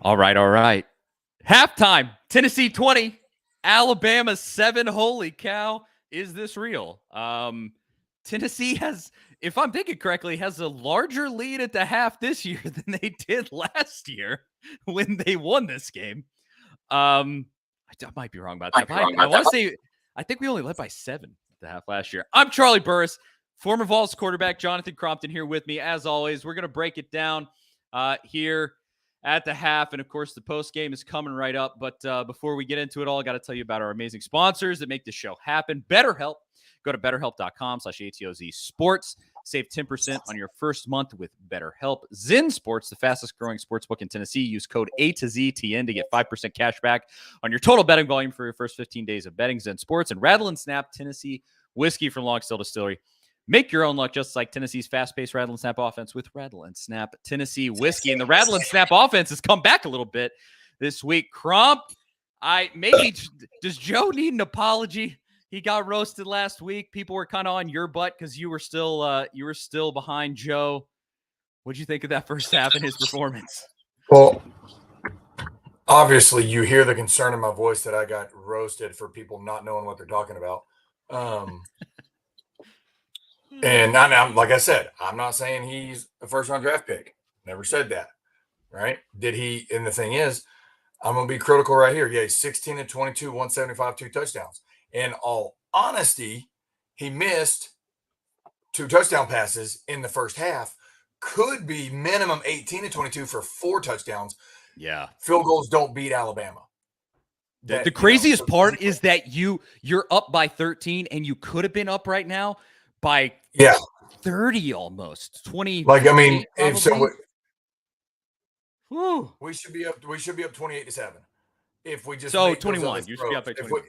All right, all right. Halftime, Tennessee 20, Alabama 7. Holy cow, is this real? Tennessee has, if I'm thinking correctly, has a larger lead at the half this year than they did last year when they won this game. I might be wrong about that. I want to say, I think we only led by 7 at the half last year. I'm Charlie Burris, former Vols quarterback, Jonathan Crompton here with me. As always, we're going to break it down here at the half. And of course, the post game is coming right up. But before we get into it all, I got to tell you about our amazing sponsors that make this show happen. BetterHelp. Go to betterhelp.com/ATOZ Sports. Save 10% on your first month with BetterHelp. Zen Sports, the fastest growing sportsbook in Tennessee. Use code A2ZTN to get 5% cash back on your total betting volume for your first 15 days of betting. Zen Sports and Rattle and Snap Tennessee whiskey from Long Still Distillery. Make your own luck just like Tennessee's fast-paced Rattle and Snap offense with Rattle and Snap Tennessee whiskey. And the Rattle and Snap offense has come back a little bit this week. Crump, does Joe need an apology? He got roasted last week. People were kind of on your butt because you were still behind Joe. What'd you think of that first half and his performance? Well, obviously you hear the concern in my voice that I got roasted for people not knowing what they're talking about. And I'm like I said, I'm not saying he's a first-round draft pick. Never said that, right? Did he? And the thing is, I'm going to be critical right here. Yeah, he's 16 and 22, 175, 2 touchdowns. In all honesty, he missed 2 touchdown passes in the first half. Could be minimum 18 and 22 for 4 touchdowns. Yeah. Field goals don't beat Alabama. The craziest part is that you're up by 13 and you could have been up right now by 30 almost. 20. Like, I mean, we should be up 28-7. If we just 21, you should be up by 21.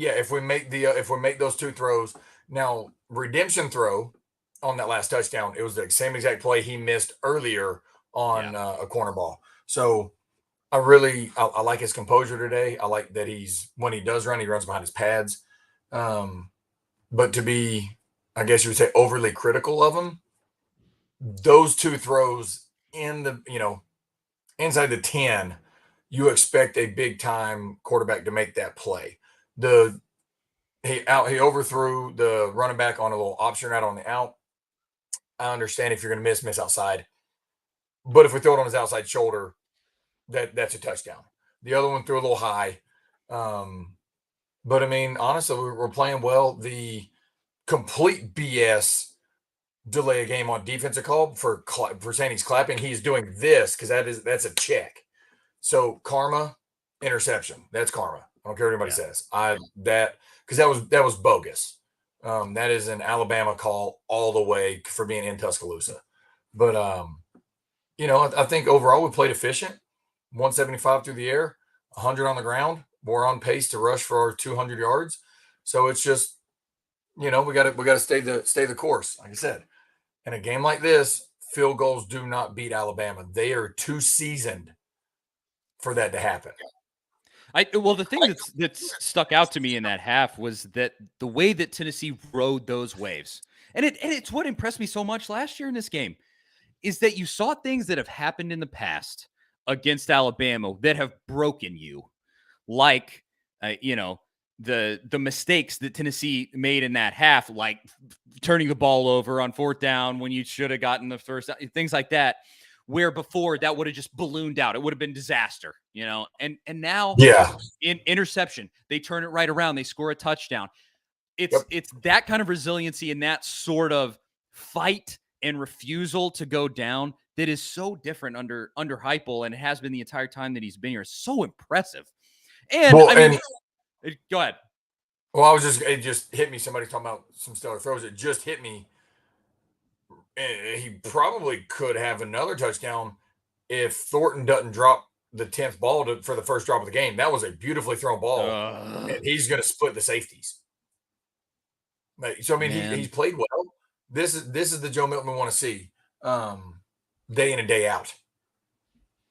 If we make those 2 throws. Now, redemption throw on that last touchdown, it was the same exact play he missed earlier on a corner ball. So I like his composure today. I like that when he does run, he runs behind his pads. But to be, I guess you would say, overly critical of him, those 2 throws in the, inside the 10, you expect a big time quarterback to make that play. He overthrew the running back on a little option out on the out. I understand if you're going to miss outside, but if we throw it on his outside shoulder, that's a touchdown. The other one threw a little high, but I mean, honestly, we're playing well. The complete BS delay a game on defensive call for saying he's clapping. He's doing this because that's a check. So karma, interception. That's karma. I don't care what anybody says. Because that was bogus. That is an Alabama call all the way for being in Tuscaloosa. But I think overall we played efficient. 175 through the air, 100 on the ground. We're on pace to rush for our 200 yards. So it's just, we got to stay the course. Like I said, in a game like this, field goals do not beat Alabama. They are too seasoned for that to happen. The thing that's stuck out to me in that half was that the way that Tennessee rode those waves, and it's what impressed me so much last year in this game, is that you saw things that have happened in the past against Alabama that have broken you, like the mistakes that Tennessee made in that half, like turning the ball over on 4th down when you should have gotten the first, things like that. Where before that would have just ballooned out. It would have been disaster, and now in interception, they turn it right around. They score a touchdown. It's that kind of resiliency and that sort of fight and refusal to go down that is so different under Heupel, and it has been the entire time that he's been here. It's so impressive. And go ahead. Well, it just hit me. Somebody's talking about some stellar throws. It just hit me. He probably could have another touchdown if Thornton doesn't drop the 10th ball for the first drop of the game. That was a beautifully thrown ball, and he's going to split the safeties. So I mean, he's played well. This is the Joe Milton we want to see, day in and day out.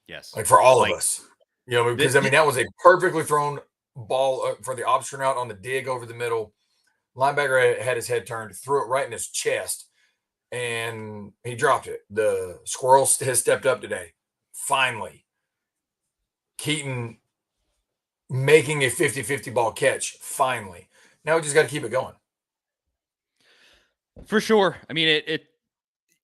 Yes, like for all of us, because that was a perfectly thrown ball for the option route on the dig over the middle. Linebacker had his head turned, threw it right in his chest. And he dropped it. The squirrel has stepped up today. Finally. Keaton making a 50-50 ball catch finally. Now we just got to keep it going. For sure. I mean,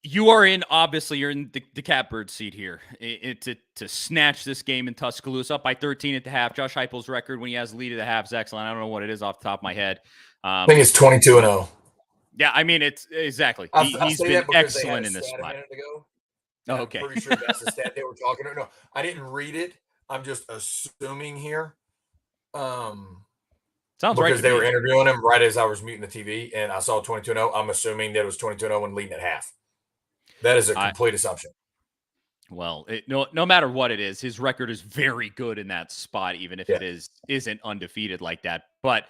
you're in the catbird seat here. To snatch this game in Tuscaloosa up by 13 at the half. Josh Heupel's record when he has the lead at the half is excellent. I don't know what it is off the top of my head. I think it's 22-0. Yeah, I mean, it's exactly. He's been excellent in this spot. A minute ago. Oh, okay. I'm pretty sure that's the stat they were talking about. No, I didn't read it. I'm just assuming here. Sounds right. Because they were interviewing him right as I was muting the TV, and I saw 22-0. I'm assuming that it was 22-0 and leading at half. That is a complete assumption. Well, no matter what it is, his record is very good in that spot, even if it isn't undefeated like that. But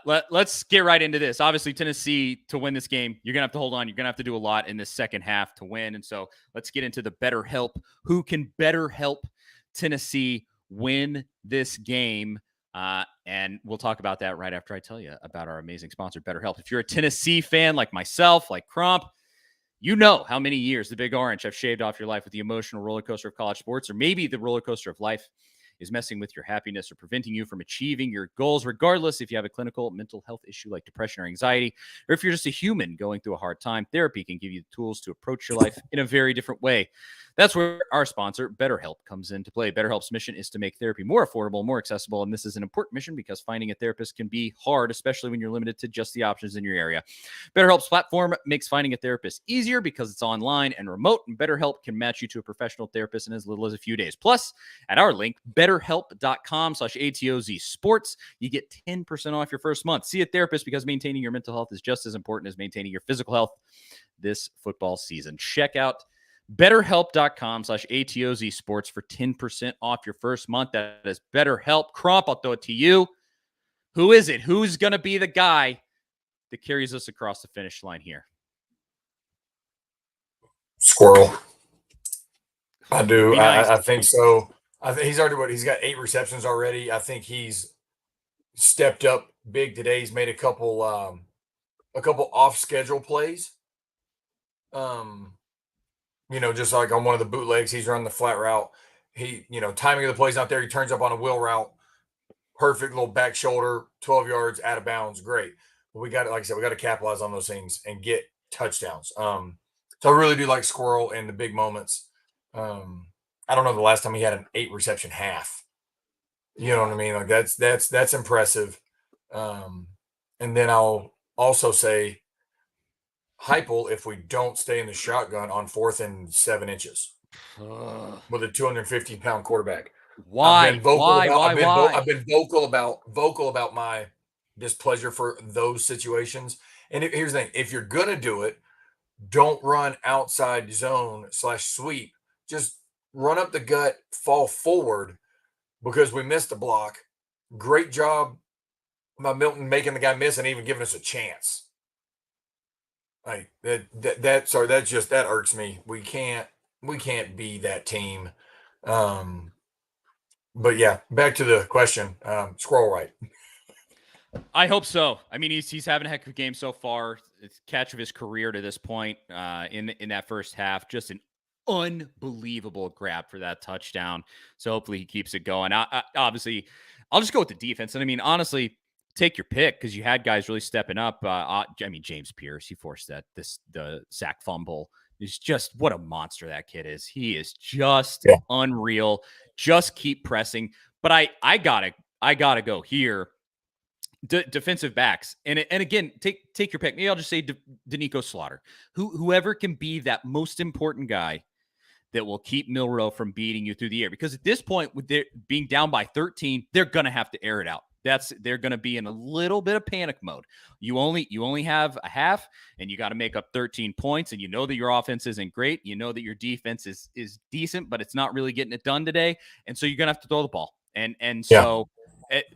let's get right into this. Obviously, Tennessee, to win this game, you're going to have to hold on. You're going to have to do a lot in the second half to win. And so let's get into the better help. Who can better help Tennessee win this game? And we'll talk about that right after I tell you about our amazing sponsor, BetterHelp. If you're a Tennessee fan like myself, like Crump, you know how many years the Big Orange have shaved off your life with the emotional roller coaster of college sports, or maybe the roller coaster of life is messing with your happiness or preventing you from achieving your goals, regardless if you have a clinical mental health issue like depression or anxiety, or if you're just a human going through a hard time. Therapy can give you the tools to approach your life in a very different way. That's where our sponsor, BetterHelp, comes into play. BetterHelp's mission is to make therapy more affordable, more accessible, and this is an important mission because finding a therapist can be hard, especially when you're limited to just the options in your area. BetterHelp's platform makes finding a therapist easier because it's online and remote, and BetterHelp can match you to a professional therapist in as little as a few days. Plus, at our link, betterhelp.com/ATOZ sports, you get 10% off your first month. See a therapist because maintaining your mental health is just as important as maintaining your physical health this football season. Check out betterhelp.com/ATOZ sports for 10% off your first month. That is BetterHelp. Crump, I'll throw it to you. Who is it? Who's going to be the guy that carries us across the finish line here? Squirrel. I do. Nice. I think so. I think he's got 8 receptions already. I think he's stepped up big today. He's made a couple off schedule plays. Just like on one of the bootlegs, he's running the flat route. He, timing of the play's not there. He turns up on a wheel route. Perfect little back shoulder, 12 yards out of bounds. Great. But we got to, like I said, we got to capitalize on those things and get touchdowns. So I really do like Squirrel in the big moments. I don't know the last time he had an 8 reception half. You know what I mean? Like that's impressive. And then I'll also say Heupel if we don't stay in the shotgun on 4th and 7 inches with a 250-pound quarterback. Why? I've been vocal about my displeasure for those situations. And here's the thing: if you're gonna do it, don't run outside zone /sweep. Just run up the gut, fall forward, because we missed the block. Great job by Milton making the guy miss and even giving us a chance. Like that irks me. We can't be that team. But yeah, back to the question. Squirrel right. I hope so. I mean, he's having a heck of a game so far. It's catch of his career to this point in that first half. Just an unbelievable grab for that touchdown. So hopefully he keeps it going. Obviously, I'll just go with the defense. And I mean, honestly, take your pick because you had guys really stepping up. I mean, James Pierce, he forced the sack fumble. Is just what a monster that kid is. He is just unreal. Just keep pressing. But I gotta go here. Defensive backs, and again, take your pick. Maybe I'll just say Danico Slaughter. Whoever can be that most important guy that will keep Milroe from beating you through the air. Because at this point, with being down by 13, they're gonna have to air it out. They're going to be in a little bit of panic mode. You only have a half, and you got to make up 13 points. And you know that your offense isn't great. You know that your defense is decent, but it's not really getting it done today. And so you're going to have to throw the ball. So,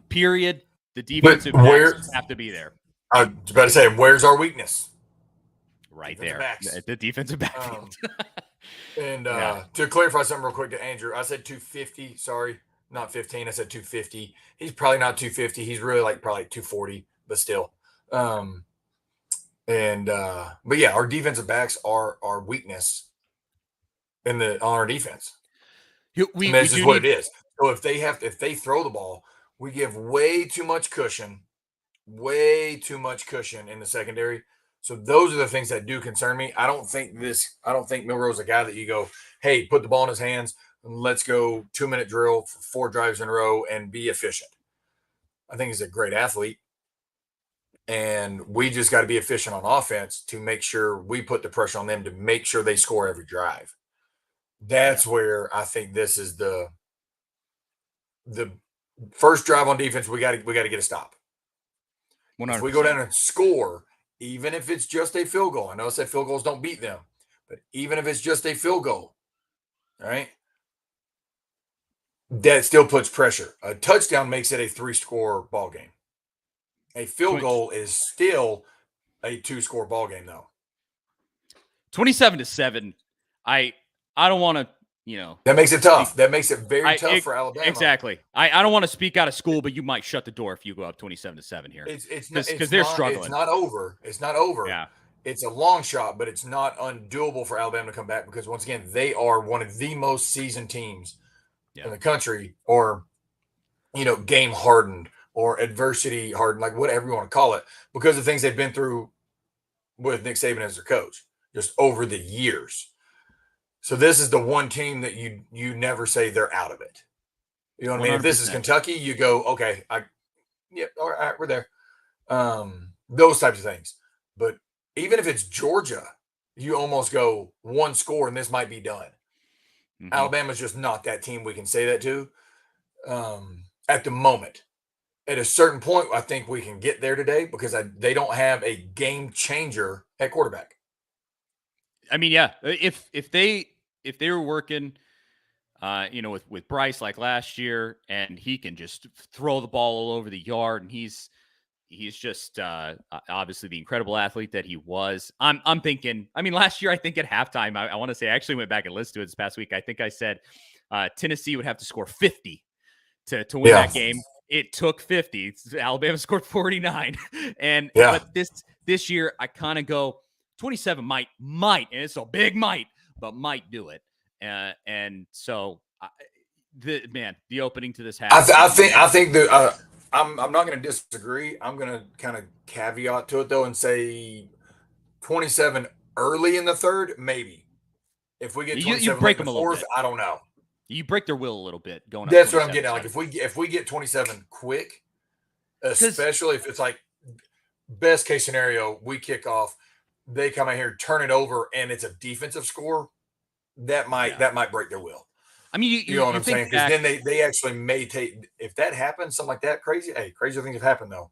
period. The defensive backs have to be there. I was about to say, where's our weakness? Right there, the defensive backfield. To clarify something real quick to Andrew, I said 250. Sorry. Not 15. I said 250. He's probably not 250. He's really probably 240, but still. But yeah, our defensive backs are our weakness on our defense. That's just what it is. So if they throw the ball, we give way too much cushion in the secondary. So those are the things that do concern me. I don't think Milroe's a guy that you go, hey, put the ball in his hands and let's go 2-minute drill for 4 drives in a row and be efficient. I think he's a great athlete. And we just got to be efficient on offense to make sure we put the pressure on them to make sure they score every drive. That's where I think this is the first drive on defense. We got to get a stop. 100%. If we go down and score, even if it's just a field goal, I know I said field goals don't beat them, but even if it's just a field goal, all right, that still puts pressure. A touchdown makes it a 3-score ball game. A field goal is still a 2-score ball game, though. 27-7. I don't want to, that makes it tough. That makes it very tough for Alabama. Exactly. I don't want to speak out of school, but you might shut the door if you go up 27-7 here. It's because they're struggling. It's not over. It's not over. Yeah. It's a long shot, but it's not undoable for Alabama to come back because once again, they are one of the most seasoned teams in the country, or game hardened or adversity hardened, like whatever you want to call it, because of things they've been through with Nick Saban as their coach just over the years. So this is the one team that you never say they're out of it. You know what 100%. I mean? If this is Kentucky, you go, okay, all right, we're there. Those types of things. But even if it's Georgia, you almost go 1 score and this might be done. Mm-hmm. Alabama's just not that team we can say that to at the moment. At a certain point, I think we can get there today because they don't have a game changer at quarterback. I mean, yeah, if they were working, with Bryce like last year, and he can just throw the ball all over the yard, and he's just obviously the incredible athlete that he was. I'm thinking. I mean, last year I think at halftime, I want to say I actually went back and listened to it this past week. I think I said Tennessee would have to score 50 to win that game. It took 50. Alabama scored 49, but this year I kind of go 27 might, and it's a big might, but might do it. And so the opening to this half. I think that I'm not going to disagree. I'm going to kind of caveat to it though and say 27 early in the third, maybe. If we get 27 you break them the a little fourth, bit. I don't know. You break their will a little bit going. That's what I'm getting at. Like if we get 27 quick, especially if it's like best case scenario, we kick off, they come out here, turn it over, and it's a defensive score. That might break their will. I mean, you know what I'm saying? Because then they actually may take, if that happens, something like that, crazy things have happened though.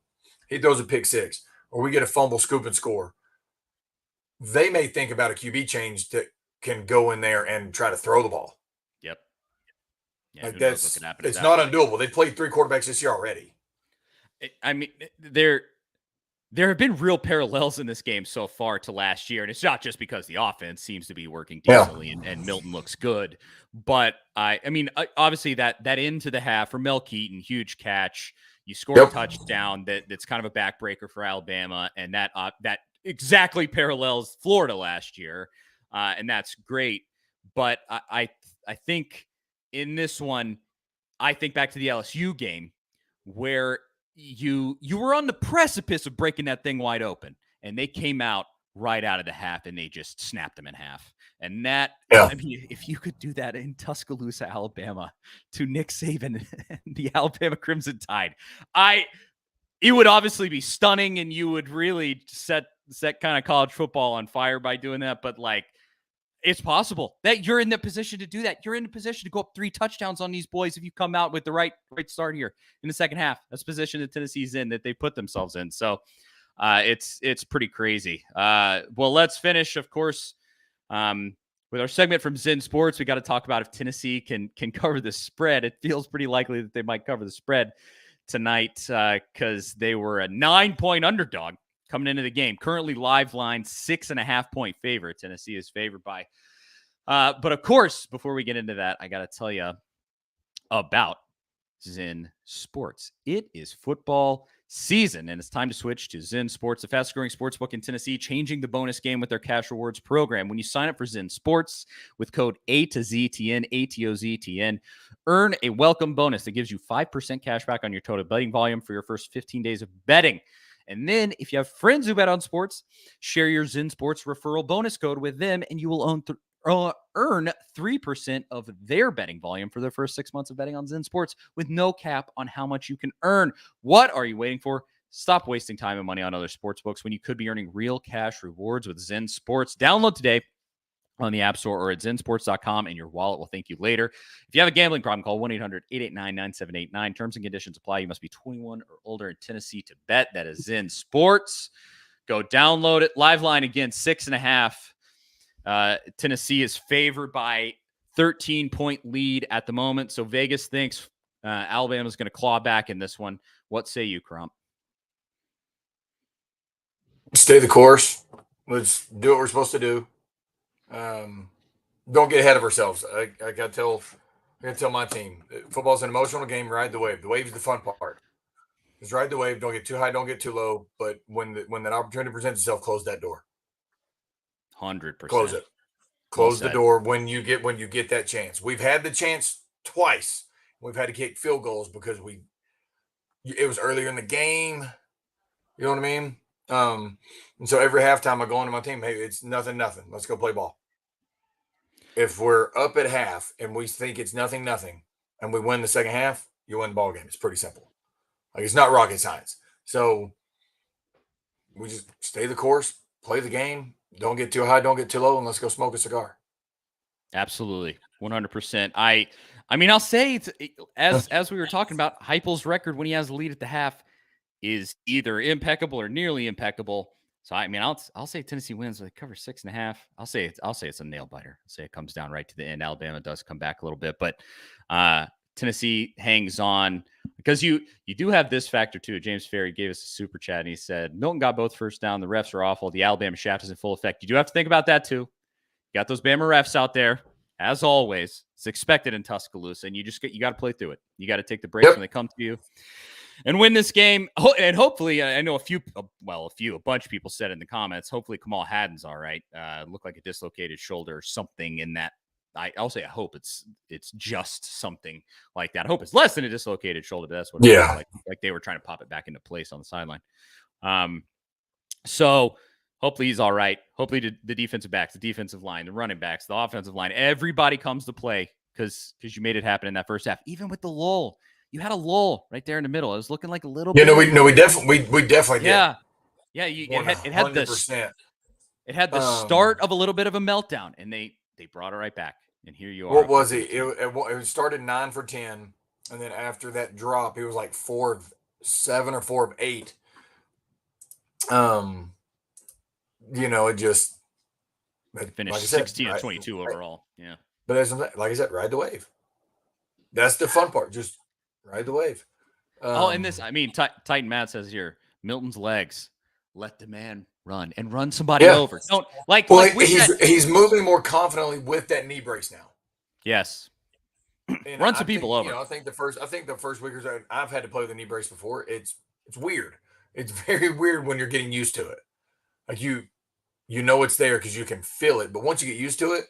He throws a pick 6, or we get a fumble, scoop, and score. They may think about a QB change that can go in there and try to throw the ball. Yep. Yeah, like it's not undoable. They played 3 quarterbacks this year already. I mean, there have been real parallels in this game so far to last year, and it's not just because the offense seems to be working decently and Milton looks good, but I mean, obviously that into the half for Mel Keaton, huge catch. You score a touchdown that's kind of a backbreaker for Alabama, and that exactly parallels Florida last year, and that's great. But I think in this one, I think back to the LSU game where you were on the precipice of breaking that thing wide open, and they came out right out of the half and they just snapped them in half. And that, I mean, if you could do that in Tuscaloosa, Alabama, to Nick Saban and the Alabama Crimson Tide, it would obviously be stunning, and you would really set kind of college football on fire by doing that. But like, it's possible that you're in the position to do that. You're in the position to go up 3 touchdowns on these boys if you come out with the right start here in the second half. That's the position that Tennessee's in, that they put themselves in. So it's pretty crazy. Well, let's finish, of course, with our segment from Zen Sports. We got to talk about if Tennessee can cover the spread. It feels pretty likely that they might cover the spread tonight because they were a 9-point underdog coming into the game. Currently live line 6.5-point favorite. Tennessee is favored by. But of course, before we get into that, I got to tell you about Zen Sports. It is football season. And it's time to switch to Zen Sports, the fastest growing sportsbook in Tennessee, changing the bonus game with their cash rewards program. When you sign up for Zen Sports with code A2ZTN, ATOZTN, earn a welcome bonus that gives you 5% cash back on your total betting volume for your first 15 days of betting. And then if you have friends who bet on sports, share your Zen Sports referral bonus code with them, and you will earn 3% of their betting volume for their first 6 months of betting on Zen Sports with no cap on how much you can earn. What are you waiting for? Stop wasting time and money on other sports books when you could be earning real cash rewards with Zen Sports. Download today on the App Store or at zensports.com, and your wallet will thank you later. If you have a gambling problem, call 1-800-889-9789. Terms and conditions apply. You must be 21 or older in Tennessee to bet. That is Zen Sports. Go download it. Live line again, 6.5. Tennessee is favored by 13-point lead at the moment. So Vegas thinks Alabama's going to claw back in this one. What say you, Crump? Stay the course. Let's do what we're supposed to do. Don't get ahead of ourselves. I gotta tell my team, football's an emotional game. Ride the wave. The wave is the fun part. Just ride the wave. Don't get too high. Don't get too low. But when that opportunity presents itself, close that door. 100%. Close it. Close the door when you get that chance. We've had the chance twice. We've had to kick field goals because it was earlier in the game. You know what I mean? And so every halftime I go into my team, hey, it's nothing. Let's go play ball. If we're up at half and we think it's nothing, and we win the second half, you win the ball game. It's pretty simple. Like, it's not rocket science. So we just stay the course, play the game. Don't get too high, don't get too low, and let's go smoke a cigar. Absolutely. 100%. I mean, I'll say it's, as we were talking about, Heupel's record when he has the lead at the half is either impeccable or nearly impeccable. So I mean, I'll say Tennessee wins. They cover 6.5. I'll say it's a nail biter. I'll say it comes down right to the end. Alabama does come back a little bit, but Tennessee hangs on because you do have this factor too. James Ferry gave us a super chat and he said Milton got both first down. The refs are awful. The Alabama shaft is in full effect. You do have to think about that too. You got those Bama refs out there as always. It's expected in Tuscaloosa, and you got to play through it. You got to take the breaks when they come to you and win this game. And hopefully, I know a bunch of people said in the comments, hopefully Kamal Haddon's all right. Looked like a dislocated shoulder or something in that. I'll say I hope it's just something like that. I hope it's less than a dislocated shoulder, but that's what it was like they were trying to pop it back into place on the sideline. So hopefully he's all right. Hopefully the defensive backs, the defensive line, the running backs, the offensive line, everybody comes to play because you made it happen in that first half. Even with the lull, you had a lull right there in the middle. It was looking like a little bit. We definitely did. Yeah. It had the start of a little bit of a meltdown, and they brought it right back. And here you are. What was it? It started 9 for 10, and then after that drop, it was like 4 of 7 or 4 of 8. It just finished 16 of 22 overall. Yeah. But as like I said, ride the wave. That's the fun part. Just ride the wave. And this, I mean, Titan Matt says here, Milton's legs, let the man run and run somebody over. Don't he's moving more confidently with that knee brace now. Yes. Run some people over. I think the first week or so, I've had to play with a knee brace before. It's weird. It's very weird when you're getting used to it. Like you it's there because you can feel it, but once you get used to it,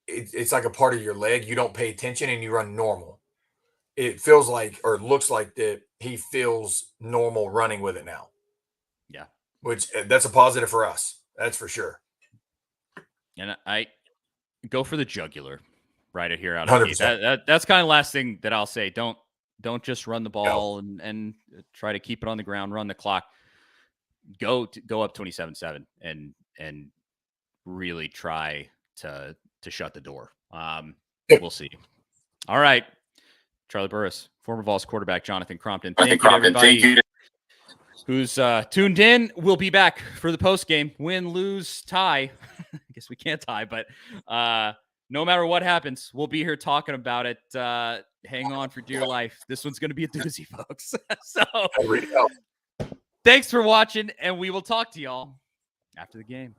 it's like a part of your leg. You don't pay attention and you run normal. It feels like, or looks like that he feels normal running with it now. Yeah. Which that's a positive for us. That's for sure. And I go for the jugular right here out of the gate. That's kind of the last thing that I'll say. Don't just run the ball and try to keep it on the ground, run the clock. Go up 27-7 and really try to shut the door. We'll see. All right. Charlie Burris, former Vols quarterback Jonathan Crompton. Thank you to everybody who's tuned in. We'll be back for the post game. Win, lose, tie. I guess we can't tie, but no matter what happens, we'll be here talking about it. Hang on for dear life. This one's going to be a doozy, folks. So thanks for watching, and we will talk to y'all after the game.